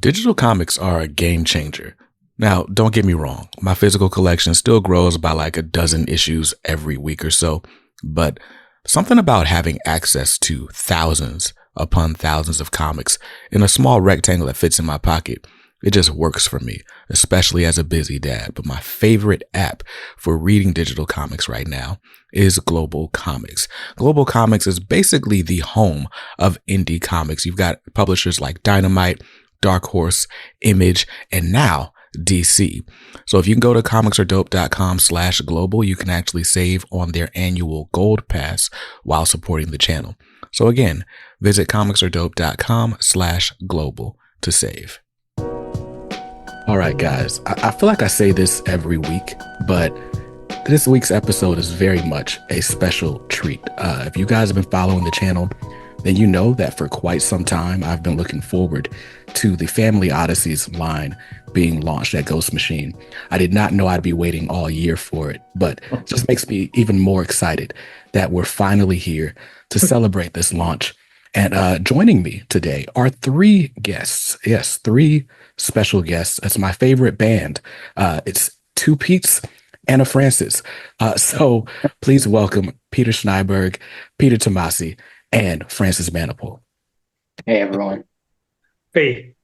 Digital comics are a game changer. Now, don't get me wrong, my physical collection still grows by like a dozen issues every week or so, but something about having access to thousands upon thousands of comics in a small rectangle that fits in my pocket, it just works for me, especially as a busy dad. But my favorite app for reading digital comics right now is Global Comics. Global Comics is basically the home of indie comics. You've got publishers like Dynamite, Dark Horse, Image, and now DC. So if you can go to comicsaredope.com/global, you can actually save on their annual gold pass while supporting the channel. So again, visit comicsaredope.com/global to save. All right, guys, I feel like I say this every week, but this week's episode is very much a special treat. If you guys have been following the channel, then you know that for quite some time, I've been looking forward to the Family Odysseys line being launched at Ghost Machine. I did not know I'd be waiting all year for it, but it just makes me even more excited that we're finally here to celebrate this launch. And joining me today are three guests. Yes, three special guests. It's my favorite band. It's two Pete's and a Francis. So please welcome Peter Snejberg, Peter Tomasi, and Francis Manapul. Hey, everyone. Hey.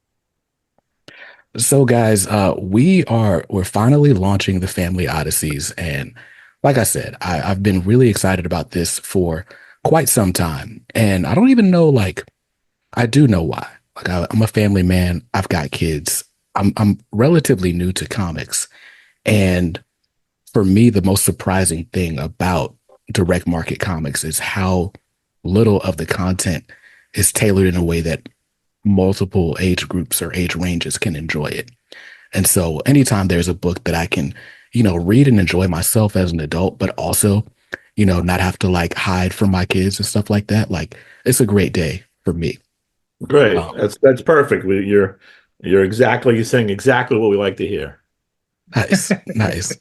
So guys, we're finally launching the Family Odysseys. And like I said, I've been really excited about this for quite some time. And I don't even know, I do know why. I'm a family man. I've got kids. I'm relatively new to comics. And for me, the most surprising thing about direct market comics is how little of the content is tailored in a way that multiple age groups or age ranges can enjoy it. And so anytime there's a book that I can, read and enjoy myself as an adult, but also, not have to hide from my kids and stuff like that, it's a great day for me. Great. That's perfect. You're saying exactly what we like to hear. Nice. Nice.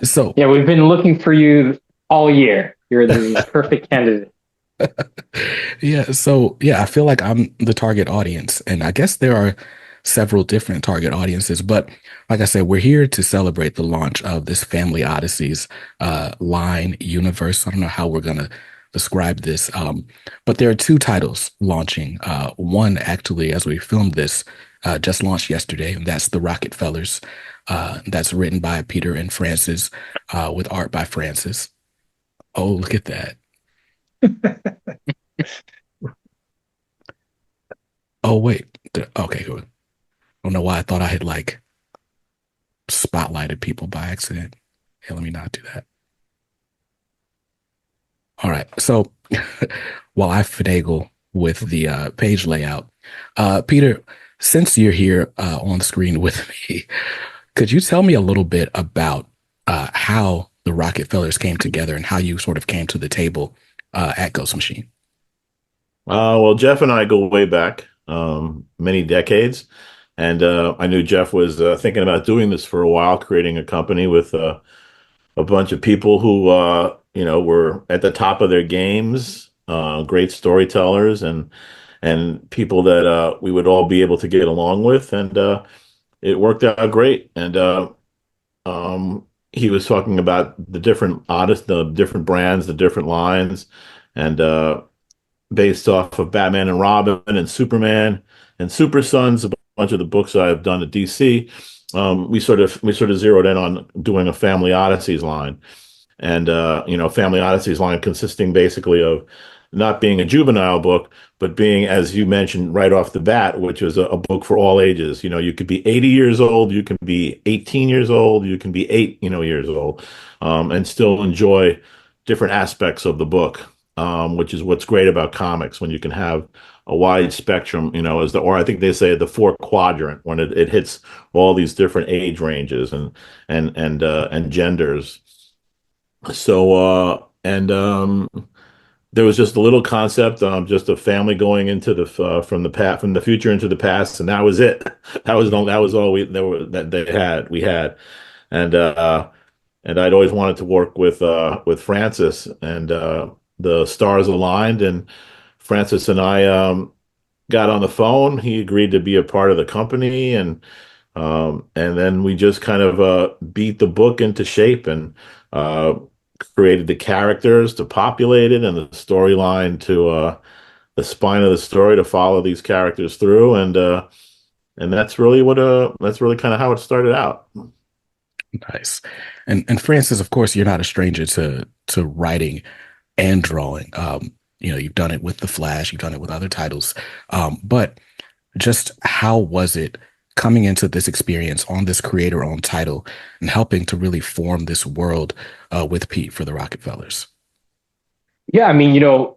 So yeah, we've been looking for you all year. You're the perfect candidate. Yeah. So I feel like I'm the target audience, and I guess there are several different target audiences, but like I said, we're here to celebrate the launch of this Family Odysseys line universe. I don't know how we're going to describe this, but there are two titles launching. One actually, as we filmed this, just launched yesterday, and that's the Rocketfellers. That's written by Peter and Francis, with art by Francis. Oh, look at that. Oh, wait. Okay, good. I don't know why I thought I had spotlighted people by accident. Hey, let me not do that. All right. So while I finagle with the page layout, Peter, since you're here on the screen with me, could you tell me a little bit about how the Rocketfellers came together and how you sort of came to the table at Ghost Machine? Well, Jeff and I go way back, many decades. And I knew Jeff was thinking about doing this for a while, creating a company with a bunch of people who, were at the top of their games, great storytellers and people that we would all be able to get along with. And it worked out great. And he was talking about the different brands, the different lines, and based off of Batman and Robin and Superman and Super Sons, a bunch of the books I've done at DC. We sort of zeroed in on doing a Family Odysseys line, and Family Odysseys line consisting basically of not being a juvenile book, but being, as you mentioned right off the bat, which is a book for all ages. You could be 80 years old, you can be 18 years old, you can be 8 years old, and still enjoy different aspects of the book, which is what's great about comics, when you can have a wide spectrum, or I think they say the four quadrant, when it hits all these different age ranges and genders. So there was just a little concept, just a family going into from the future into the past, and that was it. That was all we had, and I'd always wanted to work with Francis, and the stars aligned, and Francis and I got on the phone. He agreed to be a part of the company, and then we just kind of beat the book into shape and uh, created the characters to populate it and the storyline to the spine of the story to follow these characters through, and that's really kind of how it started out. Nice. And Francis, of course, you're not a stranger to writing and drawing. You've done it with The Flash, you've done it with other titles. But just how was it coming into this experience on this creator-owned title and helping to really form this world with Pete for the Rocketfellers? Yeah, I mean, to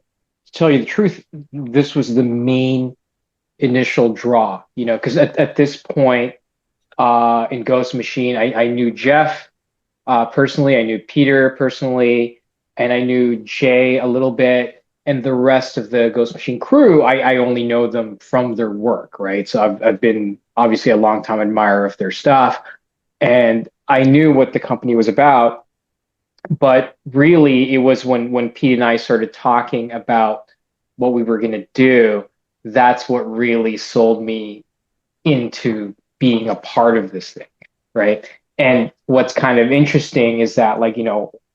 tell you the truth, this was the main initial draw, because at this point in Ghost Machine, I knew Jeff personally, I knew Peter personally, and I knew Jay a little bit. And the rest of the Ghost Machine crew, I only know them from their work, right? So I've been obviously a long time admirer of their stuff, and I knew what the company was about. But really, it was when Pete and I started talking about what we were going to do, that's what really sold me into being a part of this thing, right? And what's kind of interesting is that, like,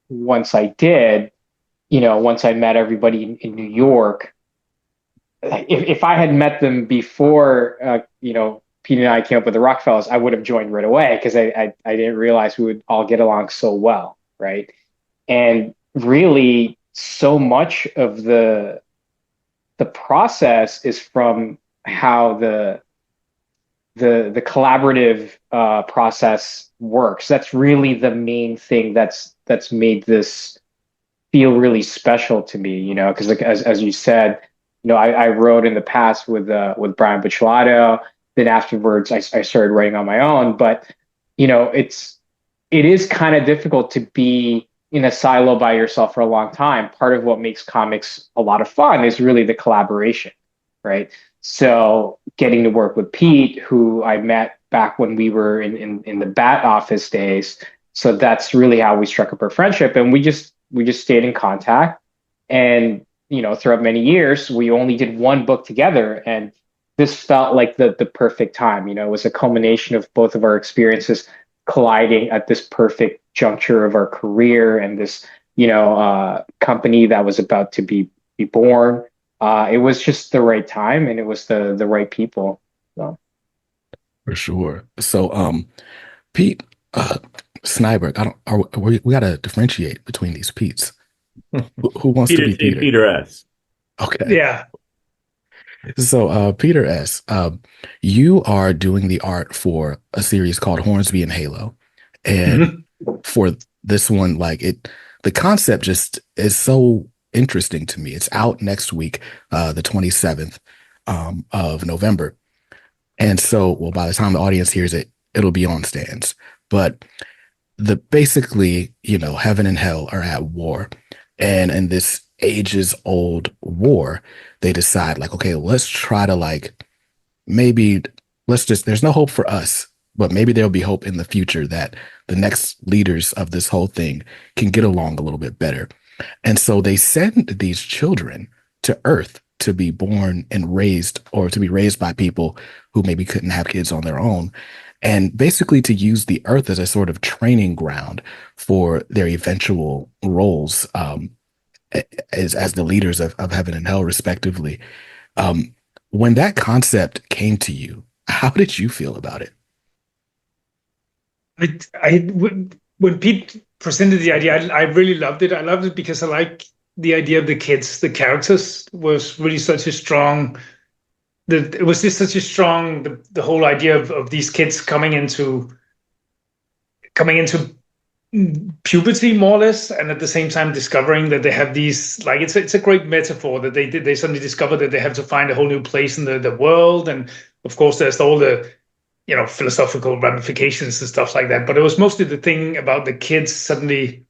once I did, once I met everybody in New York, if I had met them before, Pete and I came up with the Rockefellers, I would have joined right away because I didn't realize we would all get along so well, right? And really, so much of the process is from how the collaborative process works. That's really the main thing that's made this feel really special to me, because like as you said, I wrote in the past with Brian Bucciolato. Then afterwards, I started writing on my own. But it is kind of difficult to be in a silo by yourself for a long time. Part of what makes comics a lot of fun is really the collaboration, right? So getting to work with Pete, who I met back when we were in the Bat Office days. So that's really how we struck up our friendship, and we just stayed in contact. And throughout many years, we only did one book together, and this felt like the perfect time. It was a culmination of both of our experiences colliding at this perfect juncture of our career and this company that was about to be born. It was just the right time, and it was the right people. So. For sure. So, Pete Snejberg, we got to differentiate between these Petes. Who wants to be Peter? Peter S. Okay. Yeah. So, Peter S., you are doing the art for a series called Hornsby and Halo. And for this one, the concept just is so interesting to me. It's out next week, the 27th of November. And so, well, by the time the audience hears it, it'll be on stands. But basically, heaven and hell are at war. And in this ages old war, they decide okay, let's try to there's no hope for us, but maybe there'll be hope in the future that the next leaders of this whole thing can get along a little bit better. And so they send these children to Earth to be born and raised, or to be raised by people who maybe couldn't have kids on their own, and basically to use the Earth as a sort of training ground for their eventual roles as the leaders of heaven and hell, respectively. When that concept came to you, how did you feel about it? When Pete presented the idea, I really loved it. I loved it because I like the idea of the kids. The characters was really such a strong. It was just such a strong. The whole idea of these kids coming into puberty, more or less, and at the same time discovering that they have these, it's a great metaphor that they suddenly discover that they have to find a whole new place in the world. And of course there's all the philosophical ramifications and stuff like that, but it was mostly the thing about the kids suddenly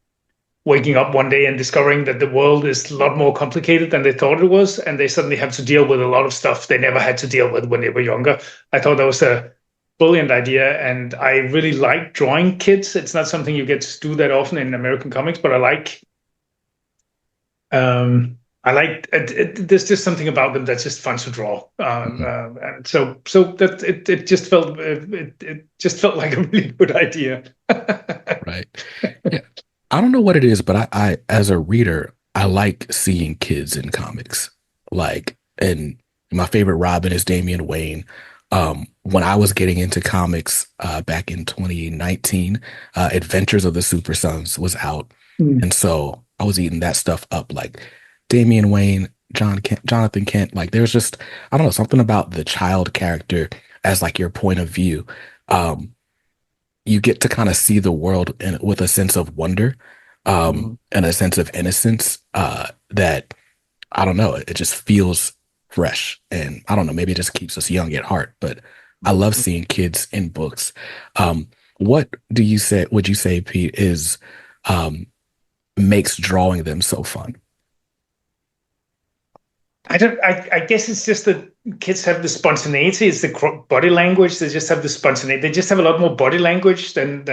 waking up one day and discovering that the world is a lot more complicated than they thought it was, and they suddenly have to deal with a lot of stuff they never had to deal with when they were younger. I thought that was a brilliant idea, and I really like drawing kids. It's not something you get to do that often in American comics, but I like I like there's just something about them that's just fun to draw. And so that it just felt it just felt like a really good idea. Right. Yeah. I don't know what it is, but I as a reader, I like seeing kids in comics. Like, and my favorite Robin is Damian Wayne. When I was getting into comics back in 2019, Adventures of the Super Sons was out. Mm. And so I was eating that stuff up, like Damian Wayne, Jonathan Kent. Like there's just, I don't know, something about the child character as like your point of view. Um, you get to kind of see the world with a sense of wonder, and a sense of innocence, that I don't know, it just feels fresh. And I don't know, maybe it just keeps us young at heart, but I love seeing kids in books. What would you say, Pete, is um, makes drawing them so fun? I guess it's just that kids have the spontaneity. It's the body language. They just have the spontaneity. They just have a lot more body language than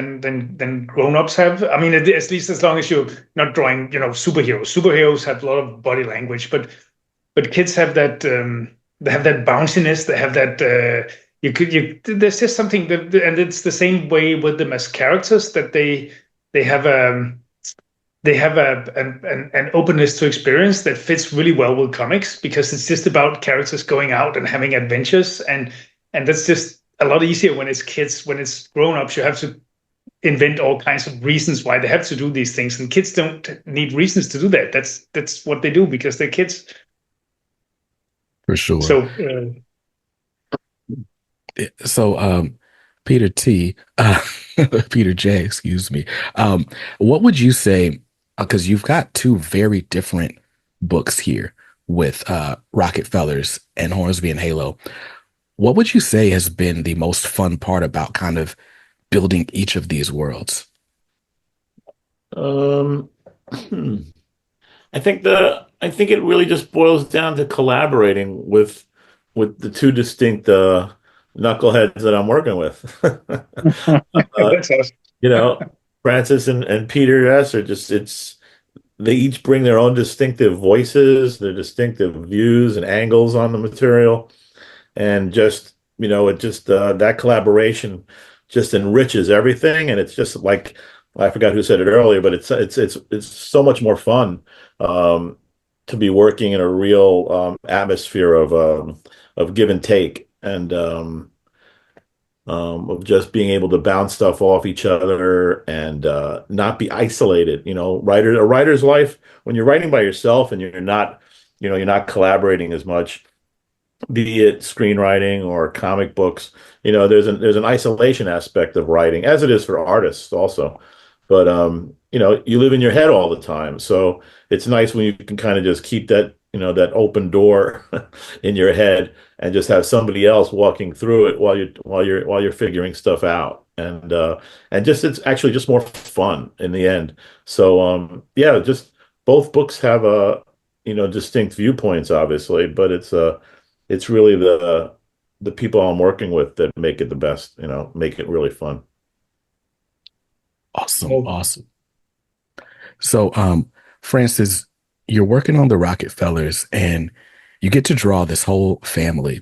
grown-ups have. I mean, at least as long as you're not drawing, superheroes. Superheroes have a lot of body language, but kids have that. They have that bounciness. They have that. There's just something and it's the same way with them as characters, that they have an openness to experience that fits really well with comics, because it's just about characters going out and having adventures, and that's just a lot easier when it's kids. When it's grown-ups, you have to invent all kinds of reasons why they have to do these things, and kids don't need reasons to do that. That's what they do because they're kids. For sure. So Peter T, Peter J, excuse me. What would you say? Because you've got two very different books here with Rocketfellers and Hornsby and Halo. What would you say has been the most fun part about kind of building each of these worlds? I think it really just boils down to collaborating with the two distinct knuckleheads that I'm working with. that's awesome. Francis and Peter S are they each bring their own distinctive voices, their distinctive views and angles on the material, and that collaboration just enriches everything, and it's just like, I forgot who said it earlier, but it's so much more fun to be working in a real atmosphere of give and take, and of just being able to bounce stuff off each other and not be isolated. A writer's life, when you're writing by yourself and you're not collaborating as much, be it screenwriting or comic books, there's an isolation aspect of writing, as it is for artists also. But you live in your head all the time, so it's nice when you can kind of just keep that that open door in your head and just have somebody else walking through it while you're figuring stuff out, and just it's actually just more fun in the end. So yeah, just both books have distinct viewpoints, obviously, but it's really the people I'm working with that make it the best, make it really fun. Awesome. So Francis, you're working on the Rocketfellers and you get to draw this whole family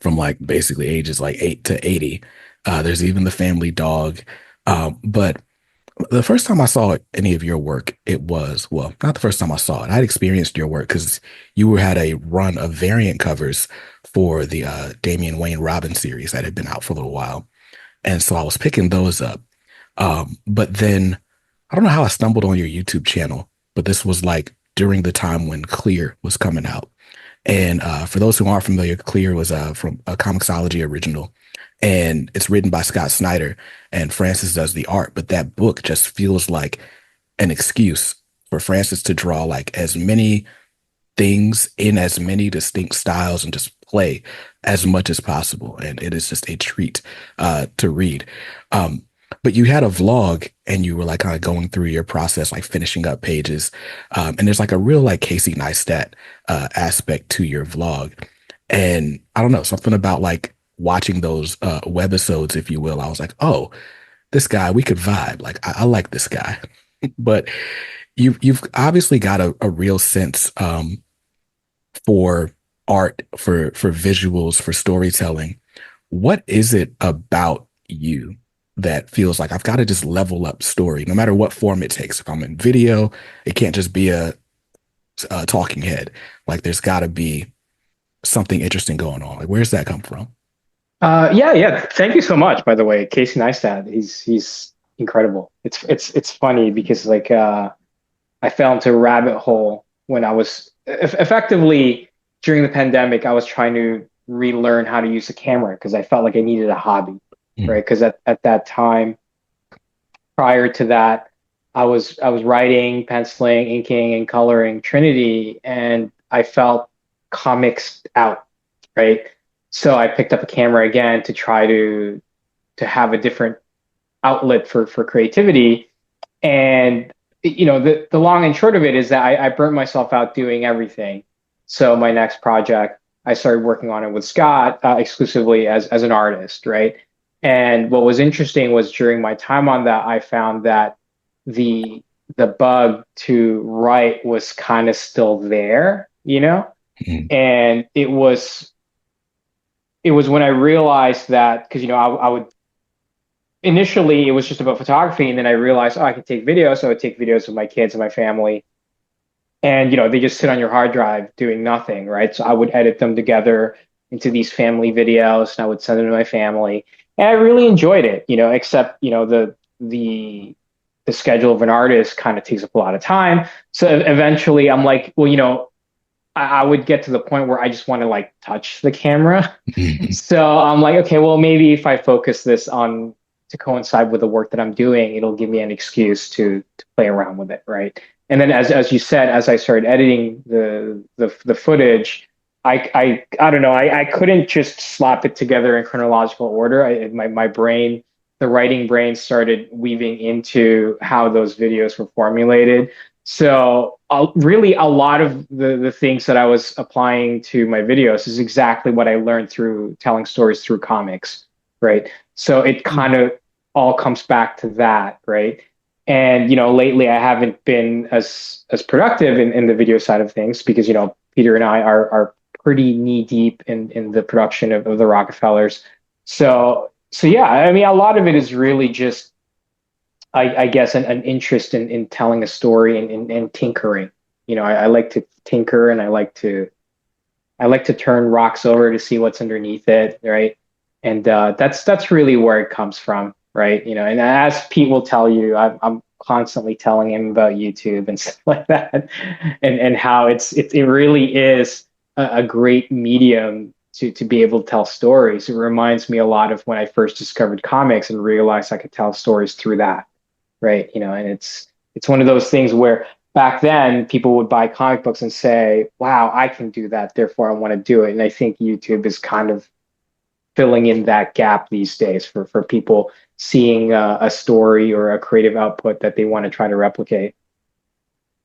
from like basically ages like 8 to 80. There's even the family dog. But the first time I saw any of your work, it was, well, not the first time I saw it. I'd experienced your work because you had a run of variant covers for the Damian Wayne Robin series that had been out for a little while. And so I was picking those up. But then I don't know how I stumbled on your YouTube channel, but this was like during the time when Clear was coming out. And for those who aren't familiar, Clear was from a Comixology original, and it's written by Scott Snyder, and Francis does the art. But that book just feels like an excuse for Francis to draw like as many things in as many distinct styles and just play as much as possible. And it is just a treat to read. But you had a vlog and you were like kind of going through your process, like finishing up pages. And there's like a real like Casey Neistat aspect to your vlog. And I don't know, something about like watching those webisodes, if you will. I was like, oh, this guy, we could vibe. Like, I like this guy. But you've obviously got a real sense for art, for visuals, for storytelling. What is it about you that feels like I've got to just level up story, no matter what form it takes? If I'm in video, it can't just be a talking head. Like there's got to be something interesting going on. Like where's that come from? Yeah. Thank you so much, by the way, Casey Neistat. He's incredible. It's funny because like I fell into a rabbit hole when I was effectively during the pandemic. I was trying to relearn how to use a camera because I felt like I needed a hobby, Mm. right? Because at that time, prior to that, I was writing, penciling, inking, and coloring Trinity, and I felt comics out, right? So I picked up a camera again to try to have a different outlet for creativity. And the long and short of it is that I burnt myself out doing everything. So my next project, I started working on it with Scott exclusively as an artist, right? And what was interesting was during my time on that, I found that the the bug to write was kind of still there, Mm. and it was when I realized that because I would initially it was just about photography, and then I realized, oh, I could take videos. So I would take videos of my kids and my family, and they just sit on your hard drive doing nothing, right? So I would edit them together into these family videos, and I would send them to my family, and I really enjoyed it, except the schedule of an artist kind of takes up a lot of time. So eventually, I'm like, well, I would get to the point where I just want to like touch the camera. So I'm like, okay, well, maybe if I focus this on to coincide with the work that I'm doing, it'll give me an excuse to play around with it, right? And then as you said, as I started editing the footage, I don't know, I couldn't just slap it together in chronological order. My brain, the writing brain, started weaving into how those videos were formulated. So really, a lot of the things that I was applying to my videos is exactly what I learned through telling stories through comics, right? So it kind of all comes back to that, right? And lately I haven't been as productive in the video side of things because Peter and I are pretty knee deep in the production of the Rockefellers. So yeah, I mean, a lot of it is really just I guess an interest in telling a story and tinkering. I like to tinker, and I like to turn rocks over to see what's underneath it, right? And that's really where it comes from, right? And as Pete will tell you, I'm constantly telling him about YouTube and stuff like that, and how it really is a great medium to be able to tell stories. It reminds me a lot of when I first discovered comics and realized I could tell stories through that, right? And it's one of those things where back then people would buy comic books and say, wow, I can do that, therefore I want to do it. And I think YouTube is kind of filling in that gap these days for people seeing a story or a creative output that they want to try to replicate.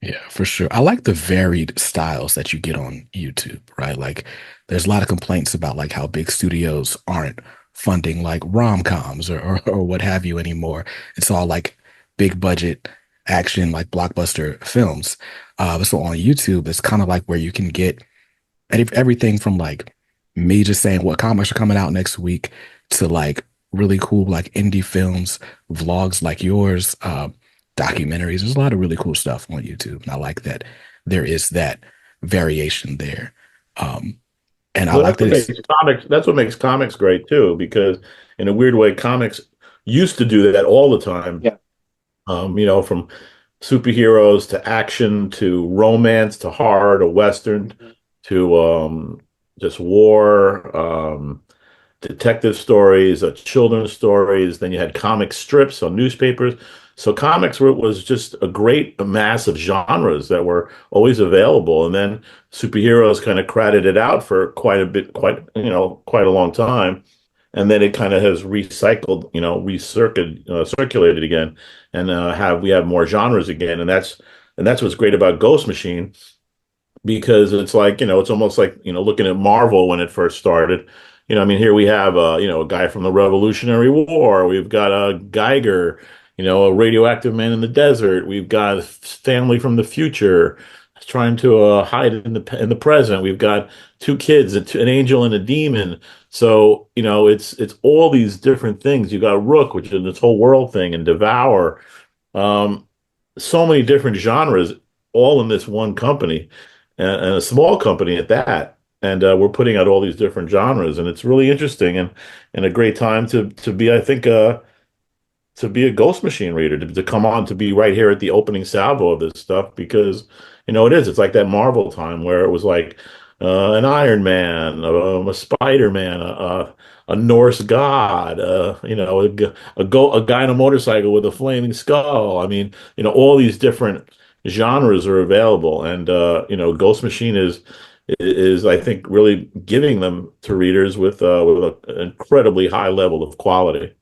Yeah, for sure. I like the varied styles that you get on YouTube, right? Like there's a lot of complaints about like how big studios aren't funding like rom-coms or what have you anymore. It's all like big budget action, like blockbuster films. So on YouTube, it's kind of like where you can get everything from like me just saying what comics are coming out next week to like really cool like indie films, vlogs like yours, documentaries. There's a lot of really cool stuff on YouTube, and I like that there is that variation there. Um, and I Well, like that it's that's what makes comics great too, because in a weird way, comics used to do that all the time. Yeah. From superheroes to action to romance to horror to western Mhm. to just war, detective stories, children's stories. Then you had comic strips on newspapers. So was just a great mass of genres that were always available. And then superheroes kind of crowded it out for quite a bit, quite a long time. And then it kind of has recycled, circulated again, and we have more genres again, and that's what's great about Ghost Machine, because it's like, it's almost like, looking at Marvel when it first started. I mean, here we have a guy from the Revolutionary War. We've got a Geiger, a radioactive man in the desert. We've got family from the future trying to hide in the present. We've got two kids, an angel and a demon. So, it's all these different things. You got Rook, which is this whole world thing, and Devour. Um, so many different genres, all in this one company, and a small company at that. And we're putting out all these different genres, and it's really interesting and a great time to be, I think, to be a Ghost Machine reader, to come on, to be right here at the opening salvo of this stuff, because it's like that Marvel time where it was like an Iron Man, a Spider Man, a Norse god, a guy on a motorcycle with a flaming skull. I mean, all these different genres are available, and Ghost Machine is I think really giving them to readers with an incredibly high level of quality.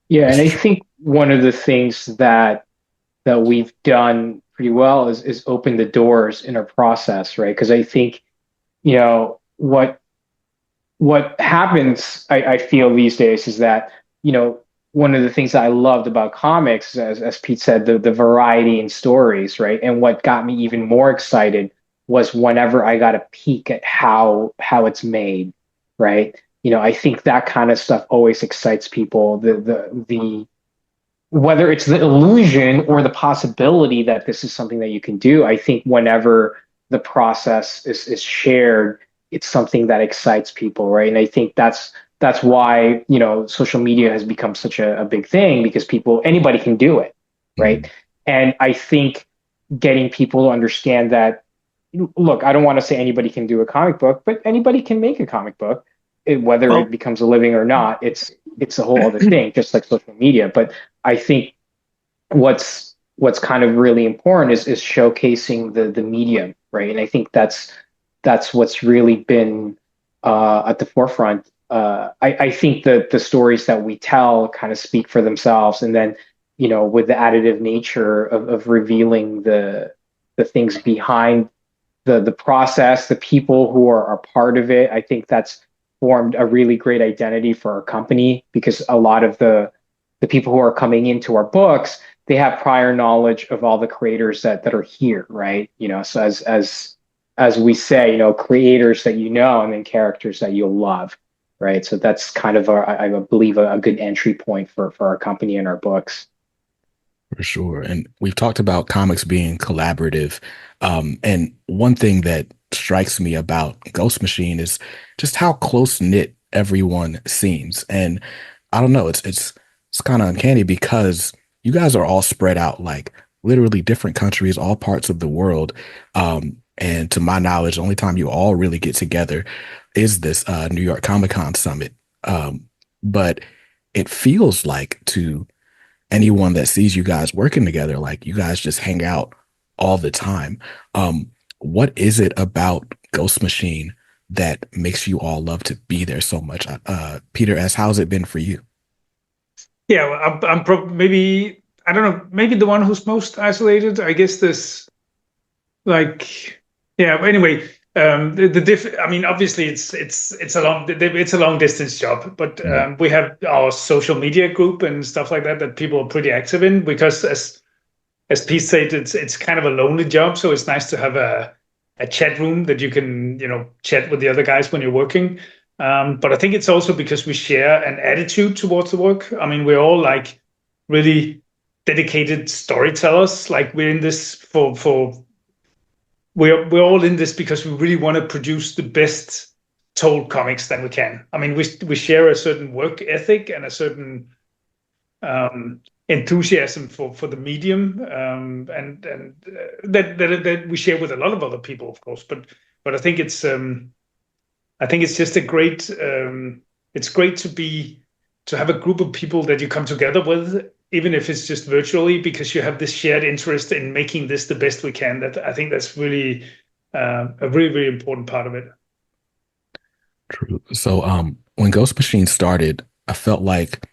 Yeah, and I think one of the things that we've done pretty well is open the doors in our process, right? Because I think, what happens, I feel these days is that, one of the things that I loved about comics, as Pete said, the variety in stories, right? And what got me even more excited was whenever I got a peek at how it's made, right? I think that kind of stuff always excites people. The whether it's the illusion or the possibility that this is something that you can do, I think whenever the process is shared, it's something that excites people, right? And I think that's why, social media has become such a big thing, because anybody can do it, right? And I think getting people to understand that, look, I don't want to say anybody can do a comic book, but anybody can make a comic book. Whether it becomes a living or not, it's a whole other thing, just like social media. But I think what's kind of really important is showcasing the medium, right? And I think that's what's really been at the forefront. I think that the stories that we tell kind of speak for themselves, and then with the additive nature of revealing the things behind the process, the people who are part of it, I think that's formed a really great identity for our company, because a lot of the people who are coming into our books, they have prior knowledge of all the creators that are here, right? So as we say, creators that and then characters that you'll love, right? So that's kind of I believe a good entry point for our company and our books. For sure. And we've talked about comics being collaborative. And one thing that strikes me about Ghost Machine is just how close knit everyone seems. And I don't know, it's kind of uncanny, because you guys are all spread out, like literally different countries, all parts of the world. And to my knowledge, the only time you all really get together is this New York Comic-Con summit. But it feels like, to anyone that sees you guys working together, like you guys just hang out all the time. What is it about Ghost Machine that makes you all love to be there so much? Peter S., how's it been for you? Yeah, well, I'm maybe, I don't know, maybe the one who's most isolated. I guess this, like, yeah. Anyway, I mean, obviously, it's a long distance job, but we have our social media group and stuff like that people are pretty active in, because as Pete said, it's kind of a lonely job, so it's nice to have a chat room that you can chat with the other guys when you're working. But I think it's also because we share an attitude towards the work. I mean, we're all like really dedicated storytellers. Like we're in this we're all in this because we really want to produce the best told comics that we can. I mean, we share a certain work ethic and a certain enthusiasm for the medium, and that we share with a lot of other people, of course. But I think it's just a great. It's great to have a group of people that you come together with, even if it's just virtually, because you have this shared interest in making this the best we can. That I think that's really a really, really important part of it. True. So when Ghost Machine started, I felt like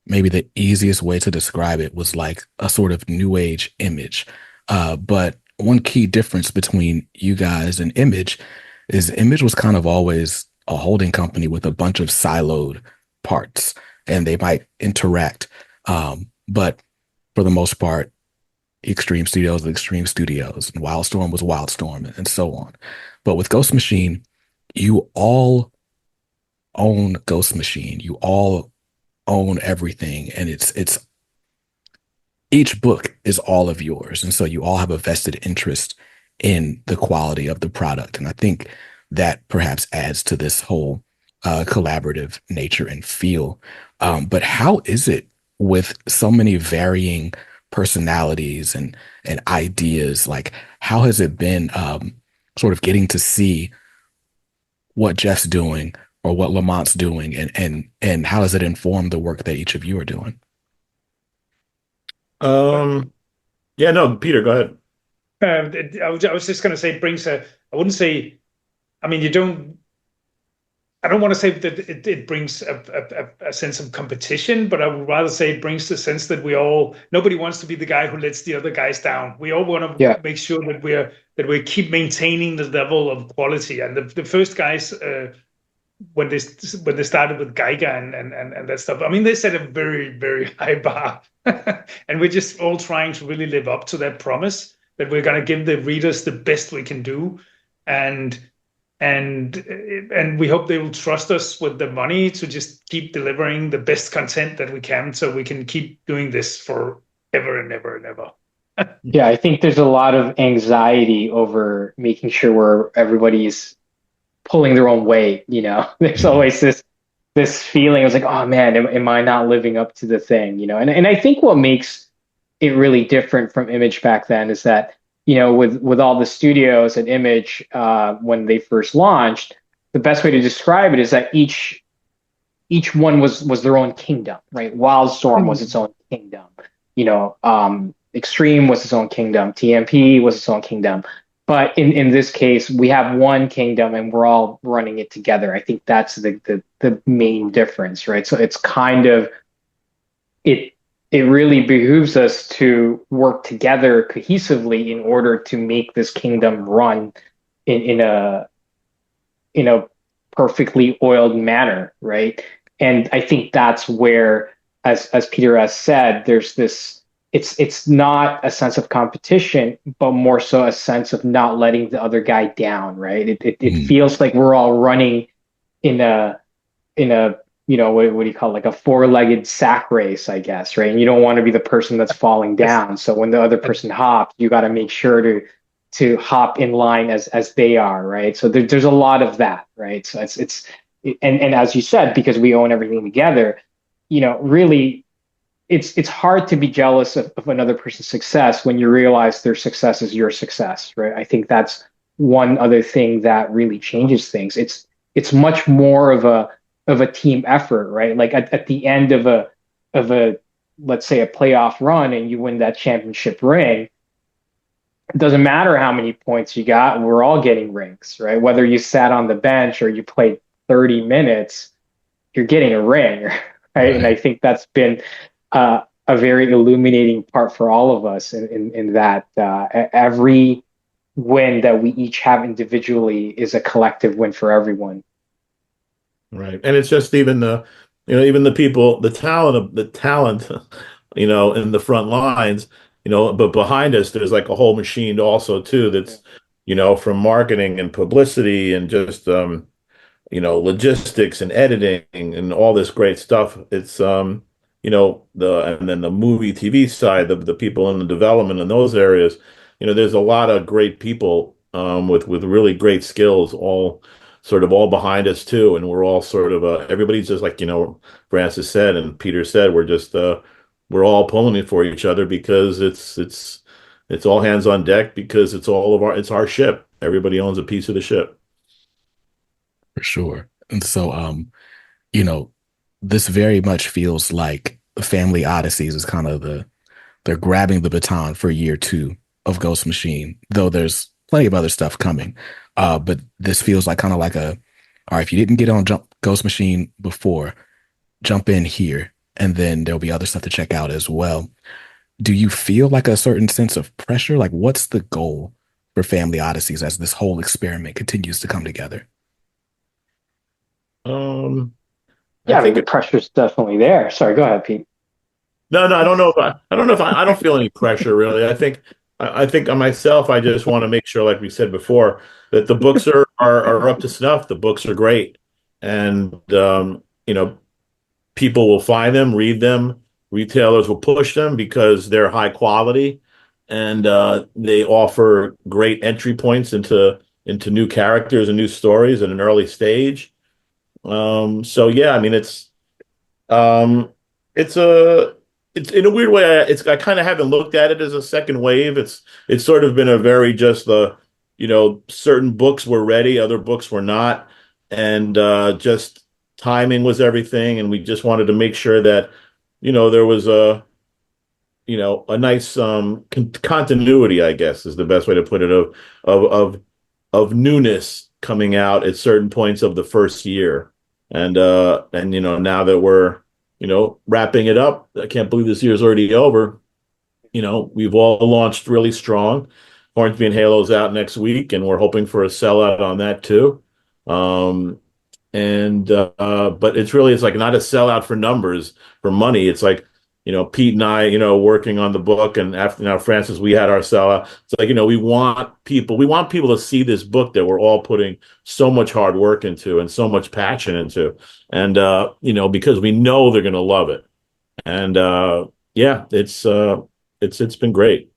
maybe the easiest way to describe it was like a sort of new age Image. But one key difference between you guys and Image is Image was kind of always a holding company with a bunch of siloed parts, and they might interact. But for the most part, Extreme Studios, Extreme Studios, and Wildstorm was Wildstorm, and so on. But with Ghost Machine, you all own Ghost Machine. You all own everything, and it's each book is all of yours, and so you all have a vested interest in the quality of the product. And I think that perhaps adds to this whole collaborative nature and feel. But how is it with so many varying personalities and ideas? Like, how has it been sort of getting to see what Jeff's doing or what Lamont's doing, and how does it inform the work that each of you are doing? Yeah, no, Peter, go ahead. I was just going to say, it brings a, I wouldn't say, I mean, I don't want to say that it brings a sense of competition, but I would rather say it brings the sense that nobody wants to be the guy who lets the other guys down. We all want to make sure that we keep maintaining the level of quality. And the first guys, when they started with Geiger and that stuff, I mean, they set a very, very high bar. And we're just all trying to really live up to that promise that we're going to give the readers the best we can do. And we hope they will trust us with the money to just keep delivering the best content that we can, so we can keep doing this for ever and ever and ever. Yeah, I think there's a lot of anxiety over making sure everybody's pulling their own weight. There's always this feeling. It's like, oh man, am I not living up to the thing? And I think what makes it really different from Image back then is that, with all the studios at Image, when they first launched, the best way to describe it is that each one was their own kingdom, right? Wildstorm was its own kingdom. Extreme was its own kingdom. TMP was its own kingdom. But in this case, we have one kingdom and we're all running it together. I think that's the main difference, right? So it's kind of it really behooves us to work together cohesively in order to make this kingdom run in a perfectly oiled manner, right? And I think that's where, as Peter has said, there's this. It's not a sense of competition, but more so a sense of not letting the other guy down, right? It feels like we're all running in a what do you call it? Like a four-legged sack race, I guess, right? And you don't want to be the person that's falling down. So when the other person hops, you got to make sure to hop in line as they are, right? So there's a lot of that, right? So and as you said, because we own everything together, really. It's hard to be jealous of another person's success when you realize their success is your success, right? I think that's one other thing that really changes things. It's much more of a team effort, right? Like at the end of a let's say a playoff run and you win that championship ring, it doesn't matter how many points you got, we're all getting rings, right? Whether you sat on the bench or you played 30 minutes, you're getting a ring, right? And I think that's been a very illuminating part for all of us in that every win that we each have individually is a collective win for everyone. Right. And it's just even even the people, the talent, in the front lines, but behind us, there's like a whole machine also too. That's, from marketing and publicity and just, logistics and editing and all this great stuff. It's, and then the movie TV side, the people in the development in those areas, there's a lot of great people with really great skills, all behind us too, and we're all everybody's just like Francis said and Peter said, we're all pulling it for each other because it's all hands on deck because it's our ship. Everybody owns a piece of the ship. For sure. And so this very much feels like the Family Odysseys is kind of they're grabbing the baton for year 2 of Ghost Machine, though there's plenty of other stuff coming. But this feels like kind of like all right, if you didn't get on Ghost Machine before, jump in here, and then there'll be other stuff to check out as well. Do you feel like a certain sense of pressure? Like, what's the goal for Family Odysseys as this whole experiment continues to come together? Yeah, I think the pressure's definitely there. Sorry, go ahead, Pete. No, I don't know if I don't know if I don't feel any pressure really. I think on myself, I just want to make sure, like we said before, that the books are up to snuff. The books are great, and you know, people will find them, read them. Retailers will push them because they're high quality, and they offer great entry points into new characters and new stories at an early stage. So yeah, I mean, um, it's a it's in a weird way. I kind of haven't looked at it as a second wave. It's sort of been a very just the certain books were ready, other books were not, and just timing was everything, and we just wanted to make sure that there was a nice continuity, I guess is the best way to put it, of of of newness coming out at certain points of the first year. And now that we're wrapping it up, I can't believe this year's already over. We've all launched really strong. Hornsby and Halo's out next week, and we're hoping for a sellout on that too. But it's like not a sellout for numbers, for money. It's like, Pete and I, working on the book, and after now, Francis, we had our sellout. It's like, we want people to see this book that we're all putting so much hard work into and so much passion into. And, because we know they're going to love it. And, yeah, it's been great.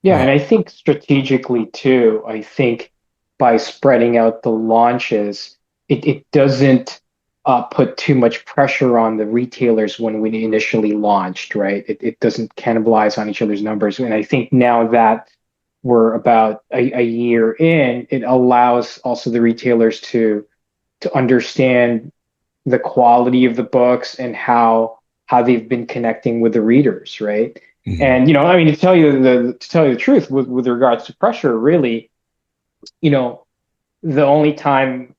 Yeah, and I think strategically too, I think by spreading out the launches, it doesn't put too much pressure on the retailers when we initially launched, right? It doesn't cannibalize on each other's numbers. And I think now that we're about a year in, it allows also the retailers to understand the quality of the books and how they've been connecting with the readers, right? Mhm. And I mean, to tell you the truth, with regards to pressure, really, the only time,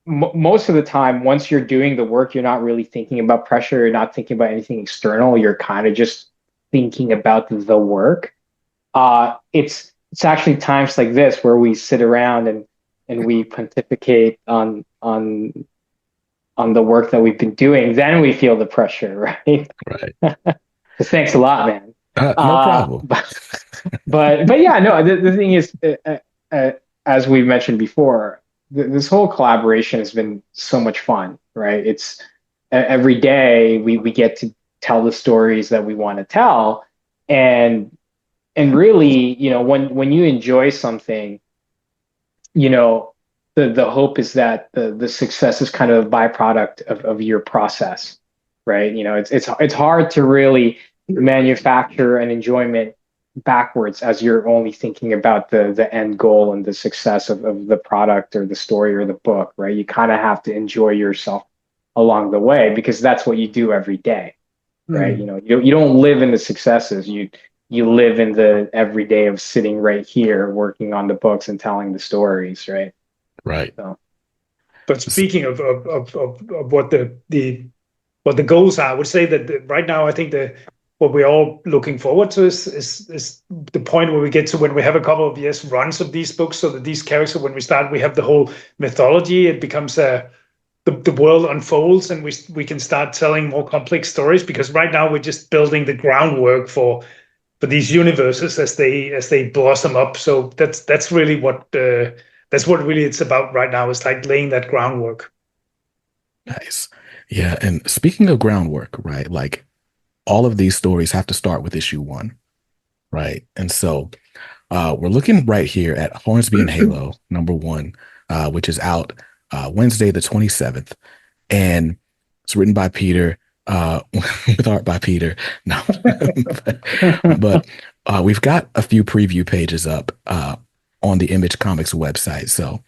most of the time, once you're doing the work, you're not really thinking about pressure. You're not thinking about anything external. You're kind of just thinking about the work. It's actually times like this where we sit around and we pontificate on the work that we've been doing. Then we feel the pressure, right? Right. Thanks a lot, man. No problem. But yeah, no. The thing is, as we mentioned before, this whole collaboration has been so much fun, right? It's every day we get to tell the stories that we want to tell, and really, when you enjoy something, the hope is that the success is kind of a byproduct of your process, right? It's hard to really manufacture an enjoyment backwards as you're only thinking about the end goal and the success of the product or the story or the book, right? You kind of have to enjoy yourself along the way because that's what you do every day, right? You don't live in the successes. You live in the everyday of sitting right here working on the books and telling the stories, right? Right. So. But speaking of what the goals are, I would say that right now I think what we're all looking forward to is the point where we get to when we have a couple of years runs of these books, so that these characters, when we start, we have the whole mythology. It becomes the world unfolds, and we can start telling more complex stories. Because right now we're just building the groundwork for these universes as they blossom up. So that's really what really it's about right now, is like laying that groundwork. Nice. Yeah. And speaking of groundwork, right? Like all of these stories have to start with issue 1, right? And so we're looking right here at Hornsby and Halo #1, which is out Wednesday, the 27th. And it's written by Peter, with art by Peter. No, but we've got a few preview pages up on the Image Comics website. So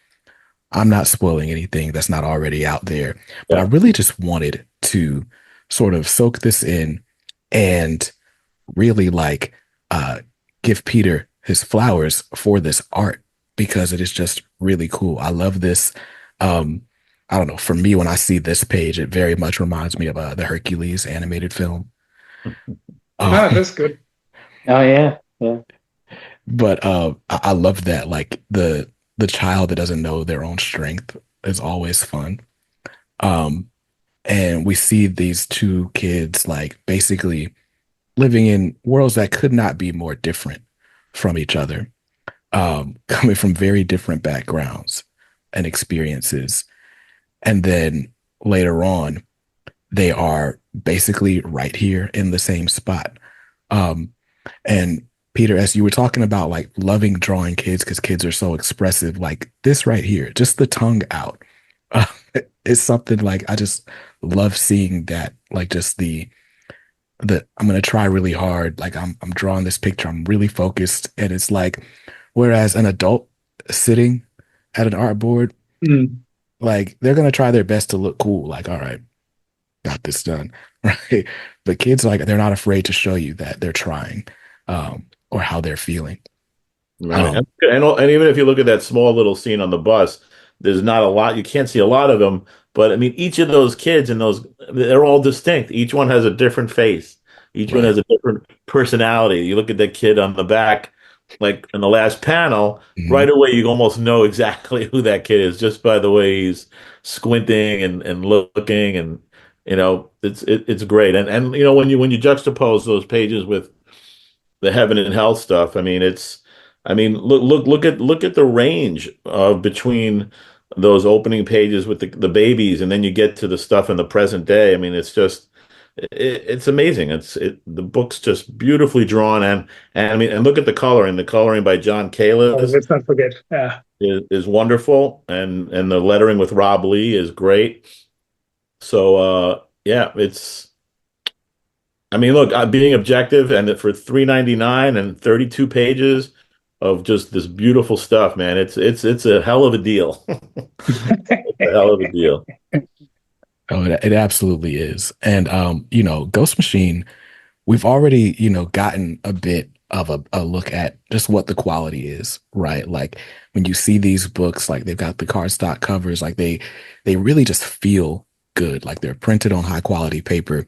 I'm not spoiling anything that's not already out there. But I really just wanted to sort of soak this in and really give Peter his flowers for this art, because it is just really cool. I love this. I don't know. For me, when I see this page, it very much reminds me of the Hercules animated film. That's good. Oh yeah, yeah. But I love that. Like the child that doesn't know their own strength is always fun. And we see these two kids like basically living in worlds that could not be more different from each other, coming from very different backgrounds and experiences. And then later on, they are basically right here in the same spot. Um, and Peter, as you were talking about like loving drawing kids because kids are so expressive, like this right here, just the tongue out, uh, is something like I just love seeing that. Like just the I'm gonna try really hard. Like I'm drawing this picture, I'm really focused, and it's like, whereas an adult sitting at an art board, Mm. like they're gonna try their best to look cool. Like, all right, got this done, right? But kids, like, they're not afraid to show you that they're trying, or how they're feeling. Right. Um, And even if you look at that small little scene on the bus, there's not a lot, you can't see a lot of them, but I mean, each of those kids and those, they're all distinct. Each one has a different face. Each one right. has a different personality. You look at that kid on the back, like in the last panel, right Mhm. away, you almost know exactly who that kid is just by the way he's squinting and looking. And, it's great. And, when you juxtapose those pages with the heaven and hell stuff. Look at the range of between those opening pages with the babies, and then you get to the stuff in the present day. I mean, it's amazing. The book's just beautifully drawn, and look at the coloring. The coloring by John Oh, Kalis let's not forget. Yeah. is wonderful, and the lettering with Rob Lee is great. So yeah, look, being objective, and for 3.99 and 32 pages of just this beautiful stuff, man, it's a hell of a deal. A hell of a deal. Oh, it absolutely is. And Ghost Machine, we've already, gotten a bit of a look at just what the quality is, right? Like when you see these books, like they've got the cardstock covers, like they really just feel good. Like they're printed on high quality paper.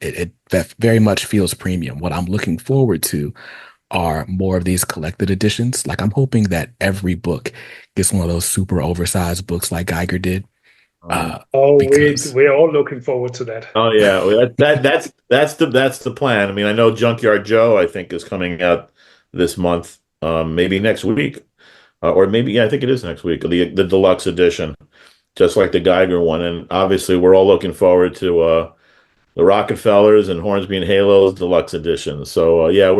It that very much feels premium. What I'm looking forward to are more of these collected editions. Like I'm hoping that every book gets one of those super oversized books like Geiger did. Um, Oh, Because we're all looking forward to that. oh yeah, well, that's the plan. I mean, I know Junkyard Joe, I think, is coming out this month, maybe next week, or maybe, yeah, I think it is next week. The deluxe edition, just like the Geiger one, and obviously we're all looking forward to the Rocketfellers and Hornsby and Halos deluxe edition. So yeah,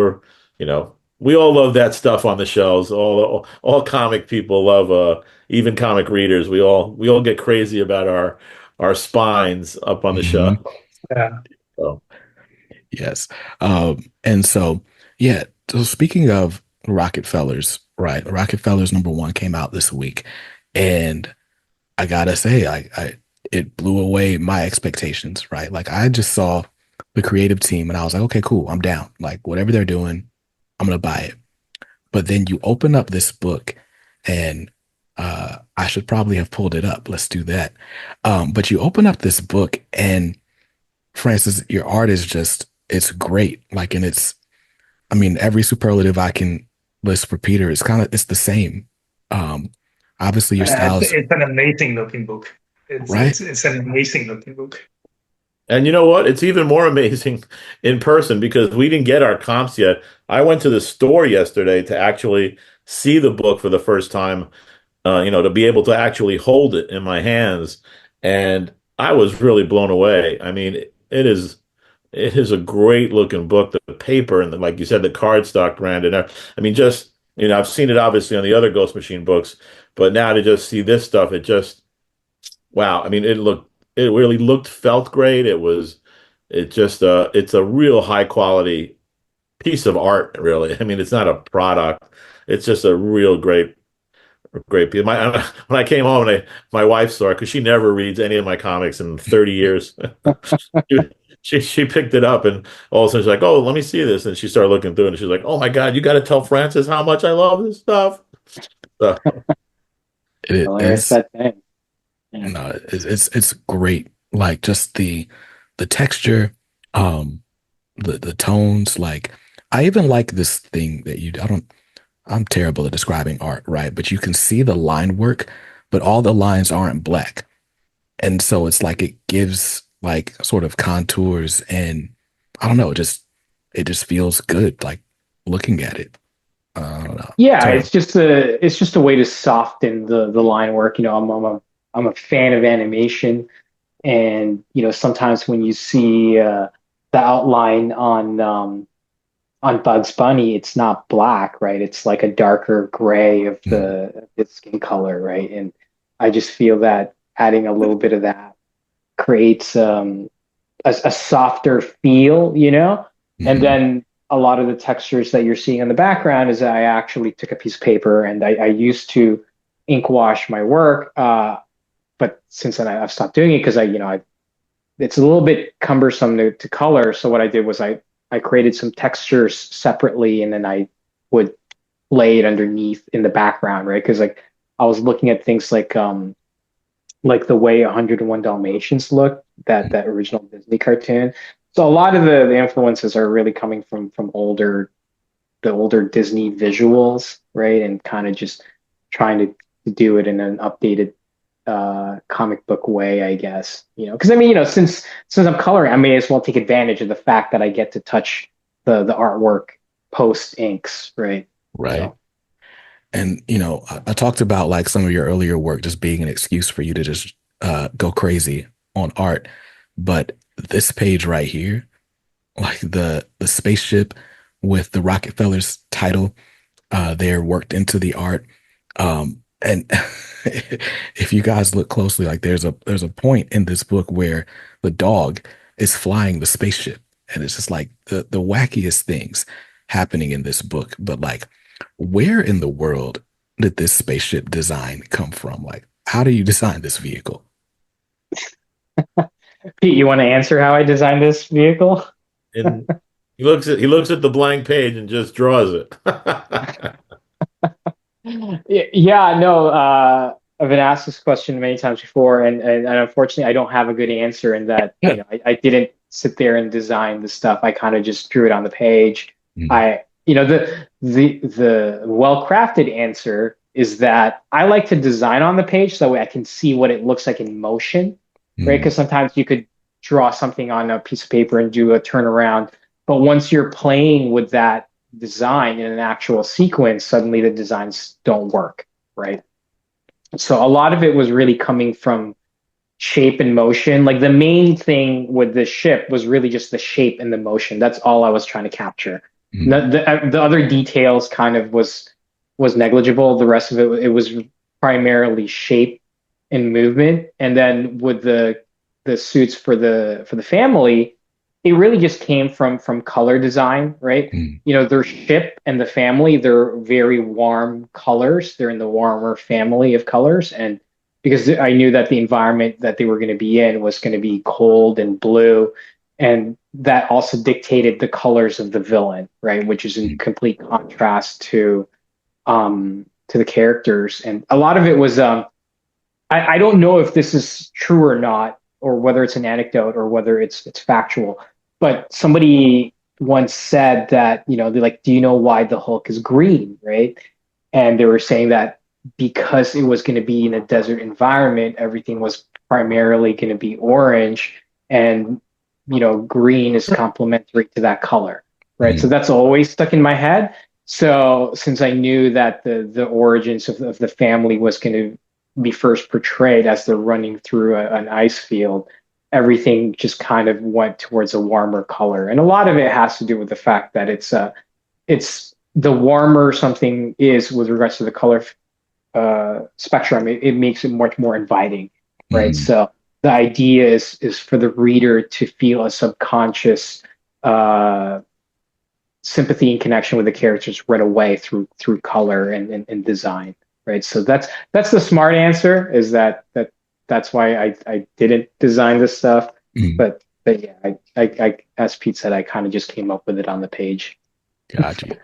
we all love that stuff on the shelves. All comic people love, even comic readers. We all get crazy about our spines up on the shelf. mhm, Yeah. So, yes. And so yeah, so speaking of Rocketfellers, right? Rocketfellers #1 came out this week, and I gotta say, it blew away my expectations, right? Like I just saw the creative team and I was like, okay, cool, I'm down. Like whatever they're doing, I'm gonna buy it. But then you open up this book, and I should probably have pulled it up. Let's do that. But you open up this book, and Francis, your art is just, it's great. Like, and I mean, every superlative I can list for Peter is it's the same. Um, Obviously your styles, It's an amazing looking book. It's right? it's it's an amazing looking book. and you know what? It's even more amazing in person because we didn't get our comps yet. I went to the store yesterday to actually see the book for the first time, to be able to actually hold it in my hands. And I was really blown away. I mean, it is a great looking book. The paper and like you said, the cardstock brand, and I mean, just I've seen it obviously on the other Ghost Machine books, but now to just see this stuff, it just wow. I mean, it really felt great. It's a real high quality piece of art, really. I mean, it's not a product. It's just a real great piece. When I came home, my wife saw it because she never reads any of my comics in 30 years. She picked it up, and all of a sudden she's like, "Oh, let me see this." And she started looking through it, and she's like, "Oh my God, you got to tell Francis how much I love this stuff." So, Hilarious it's that thing. Yeah. no, it's great. Like just the texture, um, the tones. Like I even like this thing that you. I don't. I'm terrible at describing art, right? But you can see the line work, but all the lines aren't black. And so it's like it gives like sort of contours and I don't know, just it just feels good, like looking at it. I don't know. Yeah, Sorry. it's just a way to soften the line work. I'm a fan of animation, and sometimes when you see the outline on Bugs Bunny, it's not black, right? It's like a darker gray of Mm, the skin color, right? And I just feel that adding a little bit of that creates a softer feel, And mhm. then a lot of the textures that you're seeing in the background is I actually took a piece of paper and I used to ink wash my work, but since then I've stopped doing it because it's a little bit cumbersome to color. So what I did was I created some textures separately and then I would lay it underneath in the background, right? Because like I was looking at things like the way 101 Dalmatians looked, that original Disney cartoon. So a lot of the influences are really coming from the older Disney visuals, right? And kind of just trying to do it in an updated comic book way, I guess. Because I mean, since I'm coloring, I may as well take advantage of the fact that I get to touch the artwork post inks, right? Right. So And I talked about like some of your earlier work just being an excuse for you to just go crazy on art, but this page right here, like the spaceship with the Rocketfellers title, there worked into the art. And if you guys look closely, like there's a point in this book where the dog is flying the spaceship, and it's just like the wackiest things happening in this book. But like, where in the world did this spaceship design come from? Like, how do you design this vehicle? Pete, you want to answer how I designed this vehicle? And he looks at the blank page and just draws it. Yeah, no, I've been asked this question many times before, and unfortunately, I don't have a good answer in that, I didn't sit there and design the stuff. I kind of just drew it on the page. Mm, The well-crafted answer is that I like to design on the page so that way I can see what it looks like in motion, right? mm, Because sometimes you could draw something on a piece of paper and do a turnaround, but once you're playing with that design in an actual sequence, suddenly the designs don't work, right? So a lot of it was really coming from shape and motion. Like the main thing with the ship was really just the shape and the motion. That's all I was trying to capture. mm, The other details kind of was negligible. The rest of it was primarily shape and movement. And then with the suits for the family, it really just came from color design, right? mm, Their ship and the family, they're very warm colors. They're in the warmer family of colors. And because I knew that the environment that they were going to be in was going to be cold and blue. And that also dictated the colors of the villain, right? Which is in mm, complete contrast to the characters. And a lot of it was I don't know if this is true or not, or whether it's an anecdote or whether it's factual. But somebody once said that, they're like, do you know why the Hulk is green, right? And they were saying that because it was going to be in a desert environment, everything was primarily going to be orange, and green is complementary to that color, right? So mm, that's always stuck in my head. So since I knew that the origins of the family was going to be first portrayed as they're running through an ice field, everything just kind of went towards a warmer color. And a lot of it has to do with the fact that it's the warmer something is with regards to the color spectrum, it makes it much more inviting, right? mm, So the idea is for the reader to feel a subconscious uh, sympathy and connection with the characters right away through color and design, right? So that's the smart answer, is that's why I didn't design this stuff. mm. But yeah, I as Pete said, I kind of just came up with it on the page. Got you.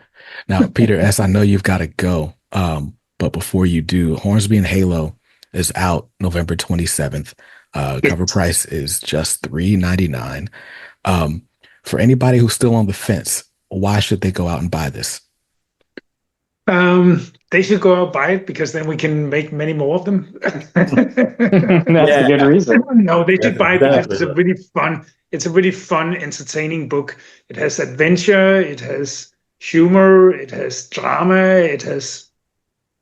Now, Peter S., I know you've got to go. But before you do, Hornsby and Halo is out November 27th. Cover price is just $3.99. Um, for anybody who's still on the fence, why should they go out and buy this? They they should go out buy it because then we can make many more of them. That's a good reason. No, they should buy it because it's a really fun, entertaining book. It has adventure, it has humor, it has drama, it has,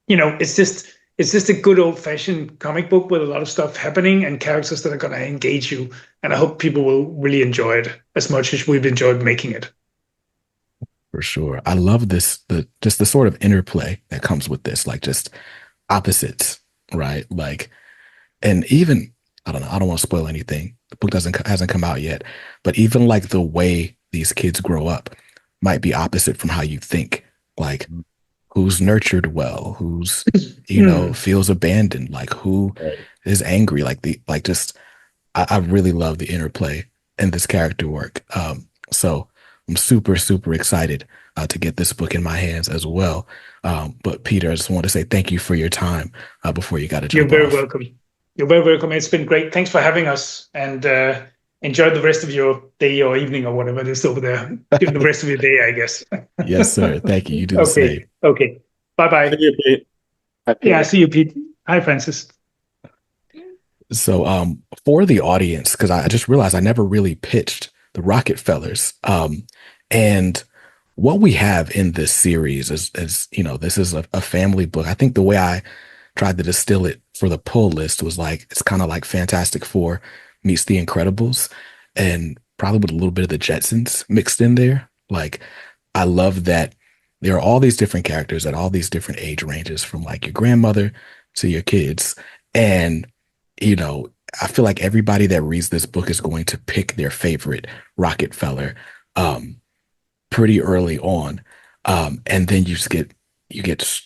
it's just a good old-fashioned comic book with a lot of stuff happening and characters that are going to engage you. And I hope people will really enjoy it as much as we've enjoyed making it. For sure. I love the sort of interplay that comes with this, like just opposites, right? Like, and even, I don't know, I don't want to spoil anything. The book hasn't come out yet, but even like the way these kids grow up might be opposite from how you think. Like, who's nurtured well, who's, feels abandoned, like who is angry, I really love the interplay in this character work. So I'm super, super excited to get this book in my hands as well. But Peter, I just want to say thank you for your time before you got to jump off. You're very welcome. You're very welcome. It's been great. Thanks for having us, and enjoy the rest of your day or evening or whatever it is over there. The rest of your day, I guess. Yes, sir. Thank you. You do the same. Okay. Bye-bye. See you, Pete. Yeah, see you, Pete. Hi, Francis. So for the audience, because I just realized I never really pitched the Rocketfellers. And what we have in this series is this is a family book. I think the way I tried to distill it for the pull list was like, it's kind of like Fantastic Four meets The Incredibles, and probably with a little bit of the Jetsons mixed in there. Like, I love that there are all these different characters at all these different age ranges, from like your grandmother to your kids. And, I feel like everybody that reads this book is going to pick their favorite Rockefeller pretty early on. And then you get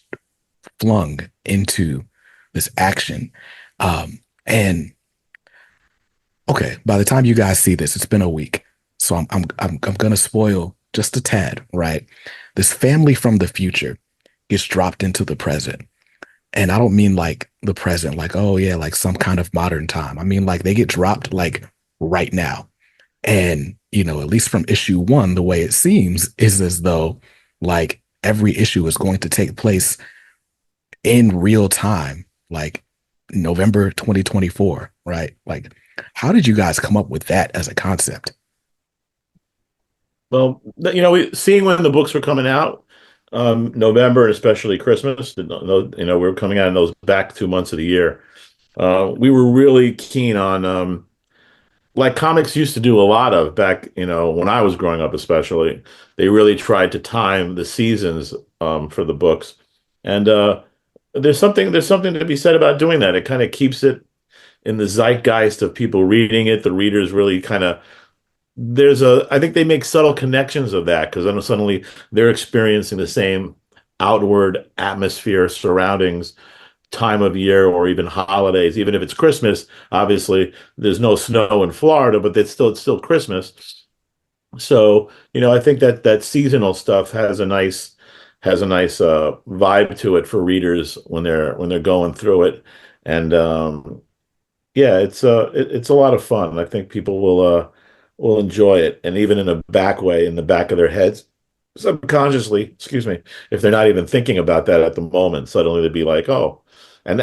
flung into this action. And okay, by the time you guys see this, it's been a week. So I'm gonna spoil just a tad, right? This family from the future gets dropped into the present. And I don't mean like the present, like, oh yeah, like some kind of modern time. I mean, like they get dropped like right now. And, at least from issue 1, the way it seems is as though like every issue is going to take place in real time, like November 2024, right? Like, how did you guys come up with that as a concept? Well, seeing when the books were coming out, November and especially Christmas, we were coming out in those back 2 months of the year. We were really keen on, like comics used to do a lot of back, when I was growing up, especially, they really tried to time the seasons for the books. And there's something to be said about doing that. It kind of keeps it in the zeitgeist of people reading it. The readers really kind of, I think they make subtle connections of that, because then suddenly they're experiencing the same outward atmosphere, surroundings, time of year, or even holidays. Even if it's Christmas, obviously there's no snow in Florida, but it's still Christmas. So, I think that seasonal stuff has a nice vibe to it for readers when they're going through it. And yeah, it's a lot of fun. I think people will enjoy it, and even in a back way, in the back of their heads, subconsciously, excuse me, if they're not even thinking about that at the moment, suddenly they'd be like, oh, and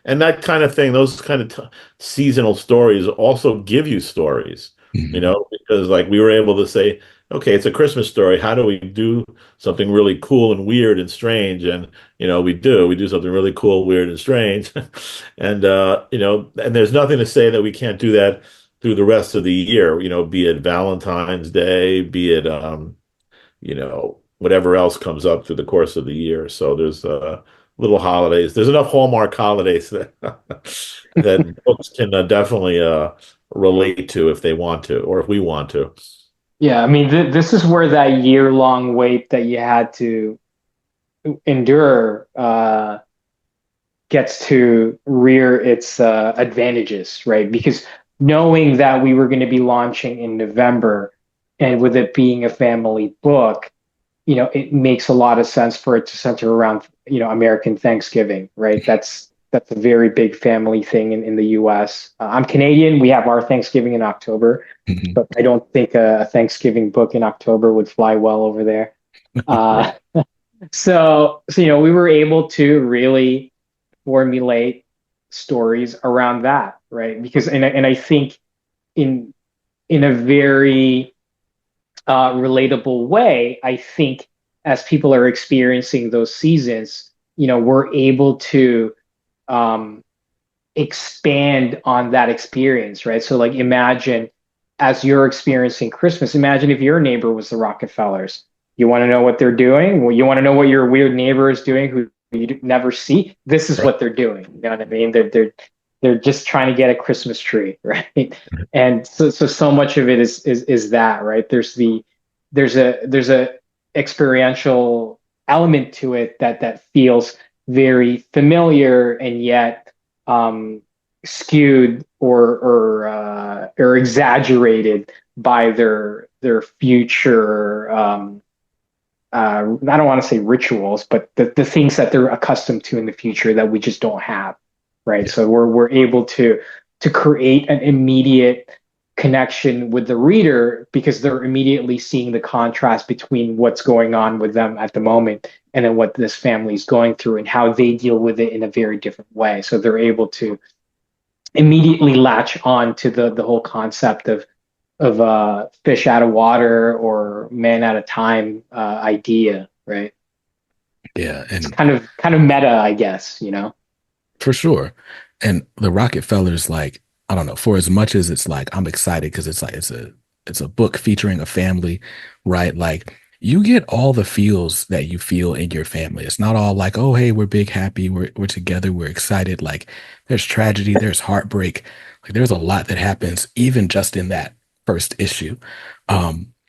that kind of thing. Those kind of seasonal stories also give you stories, because like we were able to say, okay, it's a Christmas story. How do we do something really cool and weird and strange? And we do something really cool, weird, and strange, and and there's nothing to say that we can't do that through the rest of the year, be it Valentine's Day, be it, whatever else comes up through the course of the year. So there's little holidays. There's enough Hallmark holidays that that books can definitely relate to if they want to, or if we want to. Yeah, I mean, this is where that year-long wait that you had to endure gets to rear its advantages, right? Because knowing that we were going to be launching in November, and with it being a family book, it makes a lot of sense for it to center around, American Thanksgiving, right? That's a very big family thing in the US. I'm Canadian. We have our Thanksgiving in October, but I don't think a Thanksgiving book in October would fly well over there. So we were able to really formulate stories around that, right? Because and I think in in a very relatable way, I think as people are experiencing those seasons, we're able to um, expand on that experience, right? So, like, imagine as you're experiencing Christmas, imagine if your neighbor was the Rockefellers. You want to know what they're doing? Well, you want to know what your weird neighbor is doing who you never see? This is Right. what they're doing. You know what I mean? They're just trying to get a Christmas tree, right? And so much of it is that, right? There's a experiential element to it that feels very familiar and yet um, skewed or exaggerated by their future. I don't want to say rituals, but the things that they're accustomed to in the future that we just don't have, right? Yeah. So we're able to create an immediate connection with the reader because they're immediately seeing the contrast between what's going on with them at the moment and then what this family is going through and how they deal with it in a very different way. So they're able to immediately latch on to the whole concept of fish out of water or man at a time idea, right? Yeah. It's And kind of meta, I guess. for sure. And the Rockefellers, like, I don't know, for as much as it's like I'm excited because it's like it's a book featuring a family, right? Like you get all the feels that you feel in your family. It's not all like, oh, hey, we're big, happy, we're together, we're excited. Like there's tragedy, there's heartbreak, like there's a lot that happens even just in that first issue.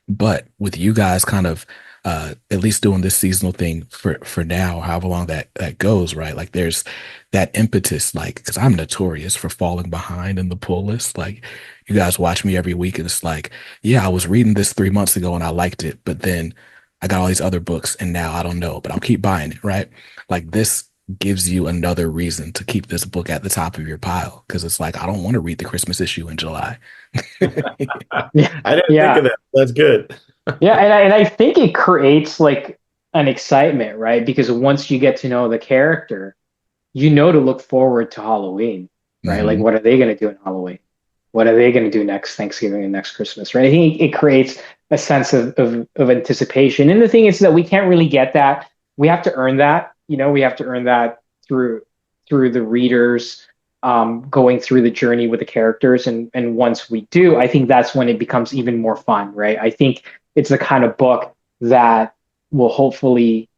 But with you guys kind of at least doing this seasonal thing for now, however long that goes, right? Like there's that impetus, like, because I'm notorious for falling behind in the pull list. Like, you guys watch me every week, and it's like, yeah, I was reading this 3 months ago and I liked it, but then I got all these other books and now I don't know, but I'll keep buying it, right? Like, this gives you another reason to keep this book at the top of your pile because it's like, I don't want to read the Christmas issue in July. Yeah, I didn't think of yeah, that. That's good. yeah, and I think it creates like an excitement, right? Because once you get to know the character, to look forward to Halloween, right? Like, Hmm. what are they going to do in Halloween? What are they going to do next Thanksgiving and next Christmas, right? I think it creates a sense of anticipation. And the thing is that we can't really get that. We have to earn that. We have to earn that through the readers going through the journey with the characters. And once we do, I think that's when it becomes even more fun, right? I think it's the kind of book that will hopefully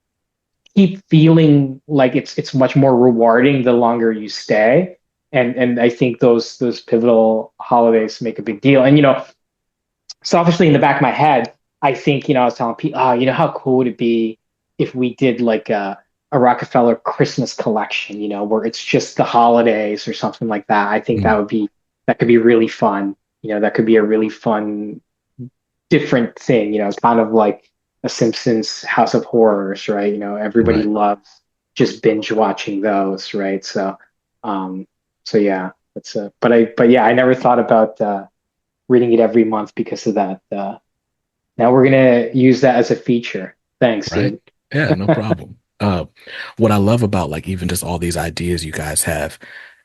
keep feeling like it's much more rewarding the longer you stay. And I think those pivotal holidays make a big deal. And selfishly in the back of my head, I think I was telling people, how cool would it be if we did like a Rockefeller Christmas collection, where it's just the holidays or something like that. I think that could be really fun. That could be a really fun different thing. It's kind of like a Simpsons House of Horrors, right? Everybody Right. loves just binge watching those, right? So yeah, that's but yeah, I never thought about reading it every month because of that. Now we're gonna use that as a feature. Thanks, Right. dude. Yeah, no problem. What I love about like even just all these ideas you guys have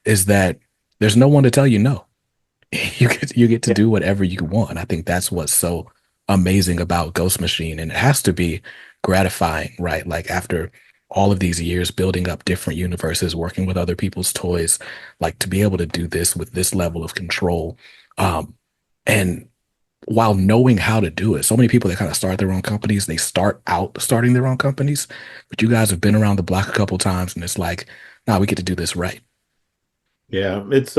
is that there's no one to tell you no. You get to Yeah, do whatever you want. I think that's what's so amazing about Ghost Machine, and it has to be gratifying, right? Like after all of these years building up different universes, working with other people's toys, like to be able to do this with this level of control, and while knowing how to do it. So many people that kind of start their own companies, they start out starting their own companies, but you guys have been around the block a couple times, and it's like, nah, we get to do this right. Yeah, it's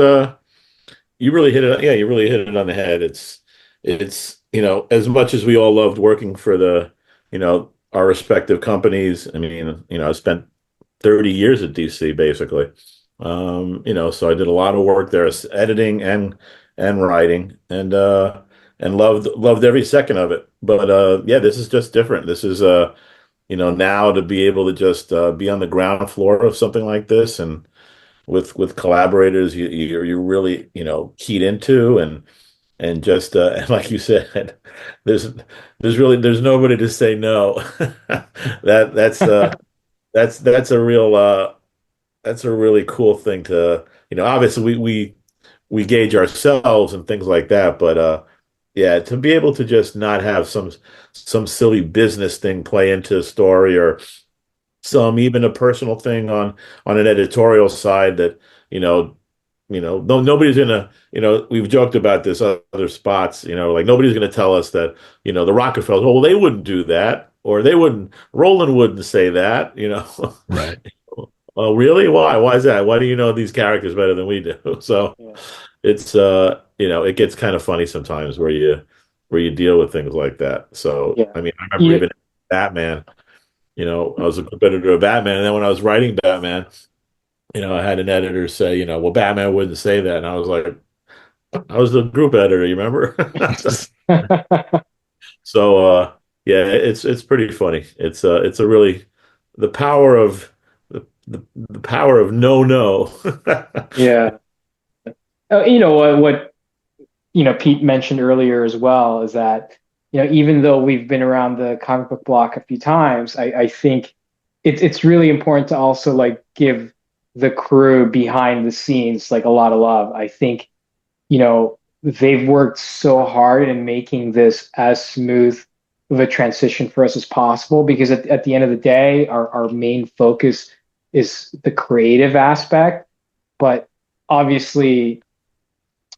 you really hit it. Yeah, you really hit it on the head. It's as much as we all loved working for our respective companies. I mean, I spent 30 years at DC basically. So I did a lot of work there, editing and writing, and loved every second of it. But yeah, this is just different. This is now to be able to just be on the ground floor of something like this and with collaborators you're really keyed into and just and like you said, there's there's nobody to say no. That's a real that's a really cool thing to, obviously we gauge ourselves and things like that, but yeah, to be able to just not have some silly business thing play into a story, or some even a personal thing on an editorial side that, you know, no, nobody's gonna, we've joked about this other spots, like nobody's gonna tell us that, the Rockefellers, well, they wouldn't do that, or Roland wouldn't say that, Right. Oh, really? Why? Why is that? Why do you know these characters better than we do? So Yeah. it's it gets kind of funny sometimes where you deal with things like that. So Yeah. I mean, I remember Yeah. even Batman, I was a competitor of Batman, and then when I was writing Batman, I had an editor say, well, Batman wouldn't say that, and I was like, I was the group editor, you remember? So yeah, it's pretty funny. It's a really the power of the power of no. Yeah. What Pete mentioned earlier as well is that even though we've been around the comic book block a few times, I think it's really important to also like give the crew behind the scenes like a lot of love. I think they've worked so hard in making this as smooth of a transition for us as possible, because at the end of the day, our main focus is the creative aspect, but obviously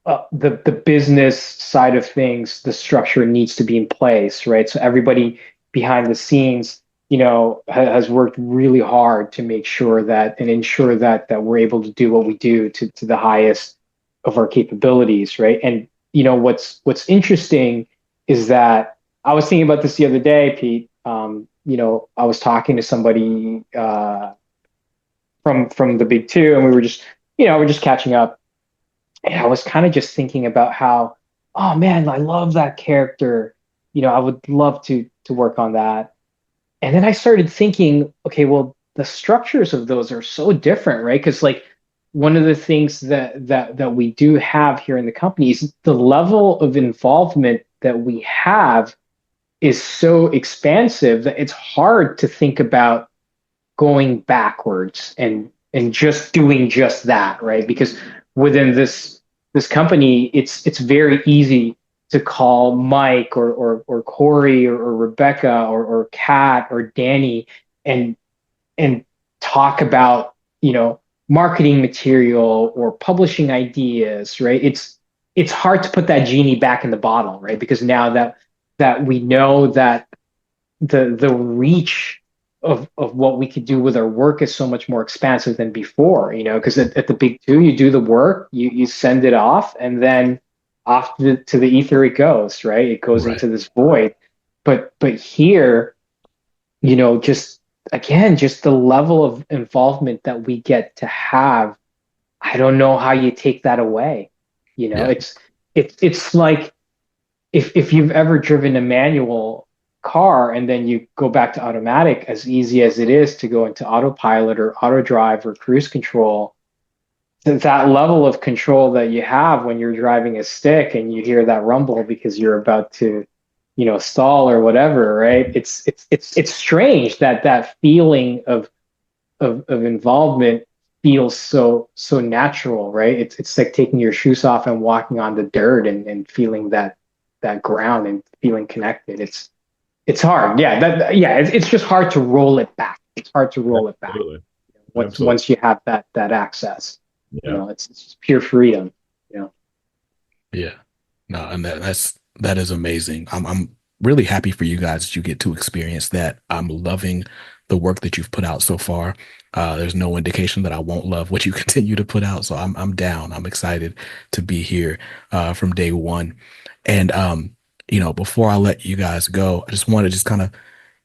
the business side of things, the structure needs to be in place, right? So everybody behind the scenes, has worked really hard to make sure that and ensure that we're able to do what we do to the highest of our capabilities, right? And what's interesting is that I was thinking about this the other day, Pete. I was talking to somebody from the big two, and we were just we're just catching up, and I was kind of just thinking about how, oh man, I love that character. I would love to work on that. And then I started thinking, okay, well, the structures of those are so different, right? Because like one of the things that we do have here in the company is the level of involvement that we have is so expansive that it's hard to think about going backwards and just doing just that, right? Because within this company, it's very easy to call Mike or Corey or Rebecca or Kat or Danny and and talk about marketing material or publishing ideas, right? It's hard to put that genie back in the bottle, right? Because now that we know that the reach of what we could do with our work is so much more expansive than before, because at the big two, you do the work, you send it off, and then off to the ether it goes, right? It goes Right. into this void. But here, just again, just the level of involvement that we get to have, I don't know how you take that away. Yeah. It's like if you've ever driven a manual car and then you go back to automatic, as easy as it is to go into autopilot or auto drive or cruise control, that level of control that you have when you're driving a stick and you hear that rumble because you're about to stall or whatever, right? It's strange that feeling of involvement feels so natural, right? It's like taking your shoes off and walking on the dirt and feeling that ground and feeling connected. It's hard. Yeah, it's just hard to roll it back. It's hard to roll it back Absolutely. once you have that access. Yeah. It's just pure freedom. Yeah. No, and that is amazing. I'm really happy for you guys that you get to experience that. I'm loving the work that you've put out so far. There's no indication that I won't love what you continue to put out. So I'm down. I'm excited to be here from day one. And before I let you guys go, I just want to just kind of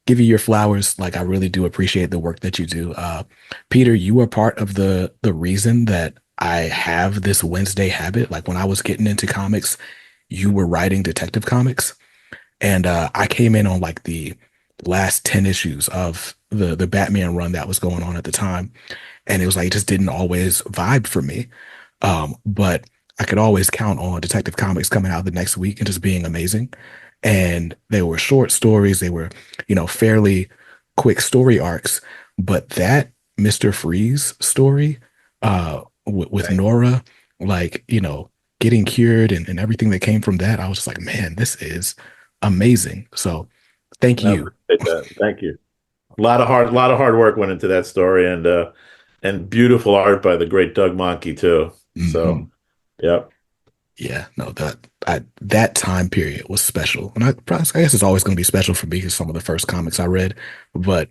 give you your flowers. Like I really do appreciate the work that you do. Peter, you are part of the reason that I have this Wednesday habit. Like when I was getting into comics, you were writing Detective Comics, and I came in on like the last 10 issues of the Batman run that was going on at the time, and it was like it just didn't always vibe for me. But I could always count on Detective Comics coming out the next week and just being amazing. And they were short stories. They were, fairly quick story arcs. But that Mr. Freeze story, with Right. Nora, like, getting cured and everything that came from that, I was just like, man, this is amazing. So thank I you. appreciate that. Thank you. A lot of hard work went into that story, and beautiful art by the great Doug Mahnke too. So, Mhm. yep. Yeah, no, that time period was special. And I guess it's always going to be special for me because some of the first comics I read, but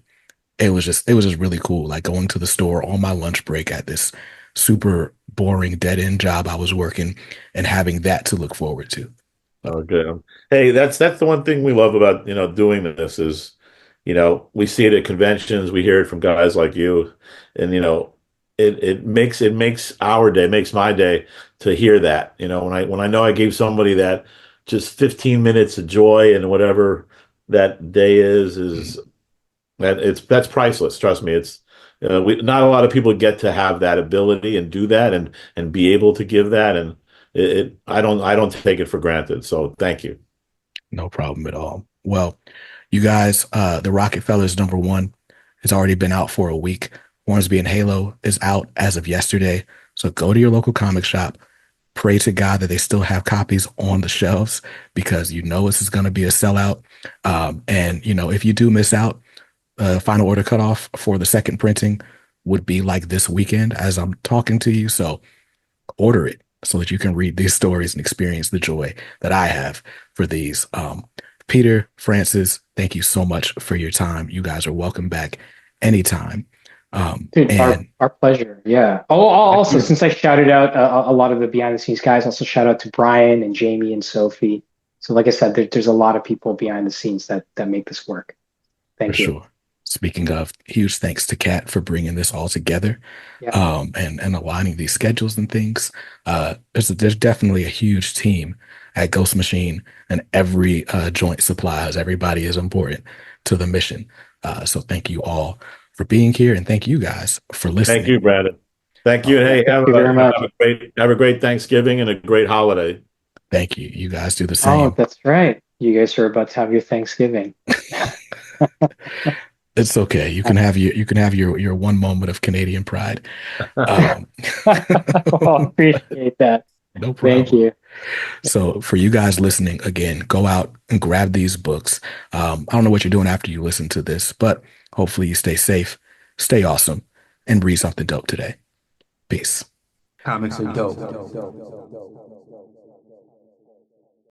it was just really cool. Like going to the store on my lunch break at this super boring dead end job I was working and having that to look forward to. So, Okay. Hey, that's the one thing we love about, doing this is, we see it at conventions, we hear it from guys like you, and it makes our day, makes my day to hear that. When I know I gave somebody that just 15 minutes of joy and whatever that day is mm, that's priceless. Trust me. It's not a lot of people get to have that ability and do that and be able to give that, and I don't take it for granted. So thank you. no problem at all. Well, you guys, the Rocketfellers #1 has already been out for a week. Hornsby and Halo is out as of yesterday. So go to your local comic shop. Pray to God that they still have copies on the shelves because this is going to be a sellout. And if you do miss out, final order cutoff for the second printing would be like this weekend as I'm talking to you. So order it so that you can read these stories and experience the joy that I have for these. Peter, Francis, thank you so much for your time. You guys are welcome back anytime. Dude, our And our pleasure. Yeah. Oh, Thank also, you. since I shouted out a lot of the behind the scenes guys, also shout out to Brian and Jamie and Sophie. So, like I said, there's a lot of people behind the scenes that make this work. for Thank you. sure. Speaking of, huge thanks to Kat for bringing this all together, Yeah. and aligning these schedules and things. There's definitely a huge team at Ghost Machine, and every joint supplies. Everybody is important to the mission. So thank you all for being here, and thank you guys for Thank listening. you, Brandon. Thank you. And Yeah. hey, Thank you very much. have a great Thanksgiving and a great holiday. Thank you. You guys do the Oh, same. that's right. You guys are about to have your Thanksgiving. It's okay. You can have your one moment of Canadian pride. Um, Well, appreciate that. no Thank problem. you. So for you guys listening, again, go out and grab these books. I don't know what you're doing after you listen to this, but hopefully you stay safe, stay awesome, and read something dope today. Peace. Comics are dope.